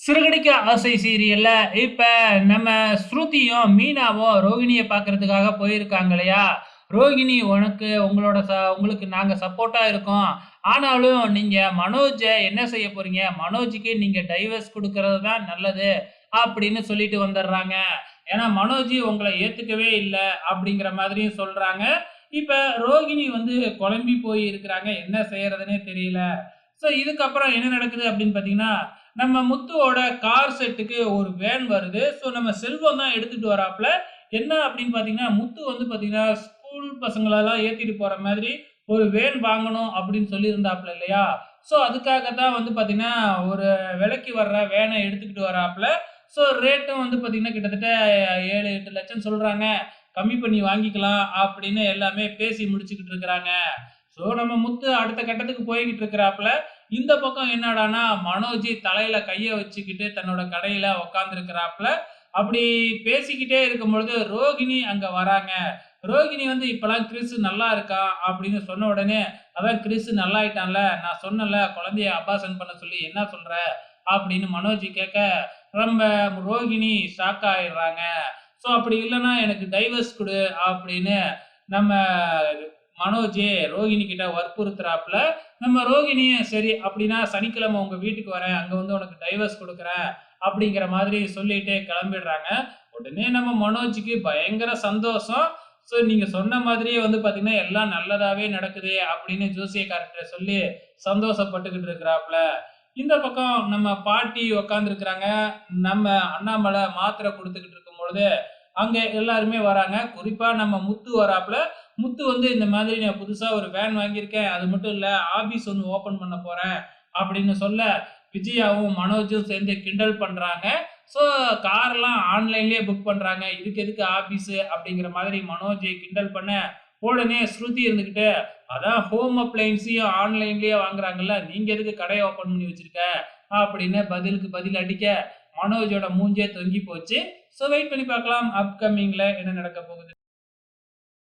சிறகடிக்க ஆசை சீரியல்ல இப்ப நம்ம ஸ்ருதியும், மீனாவும் ரோகிணிய பார்க்கறதுக்காக போயிருக்காங்க இல்லையா? ரோகிணி உங்களுக்கு நாங்க சப்போர்ட்டா இருக்கோம். ஆனாலும் நீங்க மனோஜ என்ன செய்ய போறீங்க? மனோஜுக்கு நீங்க டைவர்ஸ் குடுக்கறது தான் நல்லது அப்படின்னு சொல்லிட்டு வந்துடுறாங்க. ஏன்னா மனோஜ் உங்கள ஏத்துக்கவே இல்ல அப்படிங்கிற மாதிரியும் சொல்றாங்க. இப்ப ரோகிணி வந்து குழம்பி போய் இருக்கிறாங்க. என்ன செய்யறதுன்னே தெரியல. இதுக்கப்புறம் என்ன நடக்குது அப்படின்னு பார்த்தீங்கன்னா, நம்ம முத்துவோட கார் செட்டுக்கு ஒரு வேன் வருது. நம்ம செல்வம் தான் எடுத்துட்டு வராப்ல. என்ன அப்படின்னு பார்த்தீங்கன்னா, முத்து வந்து பார்த்தீங்கன்னா, ஸ்கூல் பசங்களலாம் ஏத்திட்டு போற மாதிரி ஒரு வேன் வாங்கணும் அப்படின்னு சொல்லியிருந்தாப்ல இல்லையா? அதுக்காக தான் வந்து பார்த்தீங்கன்னா, ஒரு விலைக்கு வர்ற வேன எடுத்துக்கிட்டு வராப்ல. ரேட்டும் வந்து பார்த்தீங்கன்னா, கிட்டத்தட்ட 7, 8 லட்சம் சொல்றாங்க. கம்மி பண்ணி வாங்கிக்கலாம் அப்படின்னு எல்லாமே பேசி முடிச்சுக்கிட்டு இருக்கிறாங்க. நம்ம முத்து அடுத்த கட்டத்துக்கு போய்க்கிட்டு இருக்கிறாப்ல. இந்த பக்கம் என்னடான்னா, மனோஜ் தலையில கைய வச்சுக்கிட்டு தன்னோட கடையில உட்கார்ந்திருக்கிறாப்ல. அப்படி பேசிக்கிட்டே இருக்கும்பொழுது ரோகிணி அங்க வராங்க. ரோகிணி வந்து இப்பலாம் கிறிஸ் நல்லா இருக்கான் அப்படின்னு சொன்ன உடனே, அதான் கிறிஸ் நல்லாயிட்டான்ல. நான் சொன்னேன்ல குழந்தைய அபார்ஷன் பண்ண சொல்லி என்ன சொல்ற? அப்படின்னு மனோஜ் கேட்க, ரொம்ப ரோகிணி ஷாக் ஆயிடுறாங்க. அப்படி இல்லன்னா எனக்கு டைவர்ஸ் குடு அப்படின்னு நம்ம மனோஜ் ரோகிணி கிட்ட வற்புறுத்துறாப்ல. நம்ம ரோகிணியும் சரி அப்படின்னா சனிக்கிழமை உங்க வீட்டுக்கு வரேன். அங்க வந்து உனக்கு டைவர்ஸ் குடுக்குறேன். அப்படிங்கிற மாதிரி சொல்லிட்டு கிளம்பிடுறாங்க. உடனே நம்ம மனோஜுக்கு பயங்கர சந்தோஷம். நீங்க சொன்ன மாதிரியே வந்து பார்த்தீங்கன்னா, எல்லாம் நல்லதாவே நடக்குதே அப்படின்னு ஜோசியக்காரர்ட்ட சொல்லி சந்தோஷப்பட்டுக்கிட்டு இருக்கிறாப்ல. இந்த பக்கம் நம்ம பாட்டி உட்கார்ந்திருக்கிறாங்க. நம்ம அண்ணாமலை மாத்திரை குடுத்துக்கிட்டு இருக்கும்பொழுது, அங்க எல்லாருமே வராங்க. குறிப்பா நம்ம முத்து வராப்ல. முத்து வந்து இந்த மாதிரி நான் புதுசா ஒரு வேன் வாங்கியிருக்கேன். அது மட்டும் இல்ல ஆபீஸ் ஒண்ணு ஓப்பன் பண்ண போறேன் அப்படின்னு சொல்ல, விஜயாவும், மனோஜும் சேர்ந்து கிண்டல் பண்றாங்க. ஸோ கார்லாம் ஆன்லைன்லயே புக் பண்றாங்க. இதுக்கு எதுக்கு ஆபீஸு அப்படிங்கிற மாதிரி மனோஜ் கிண்டல் பண்ண, உடனே ஸ்ருதி இருந்துகிட்டு, அதான் ஹோம் அப்ளையன்ஸையும் ஆன்லைன்லயே வாங்குறாங்கல்ல. நீங்க எதுக்கு கடைய ஓப்பன் பண்ணி வச்சிருக்க? அப்படின்னு பதிலுக்கு பதில் அடிக்க, மனோஜோட மூஞ்சே தொங்கி போச்சு. வெயிட் பண்ணி பார்க்கலாம் அப்கமிங்ல என்ன நடக்க போகுது.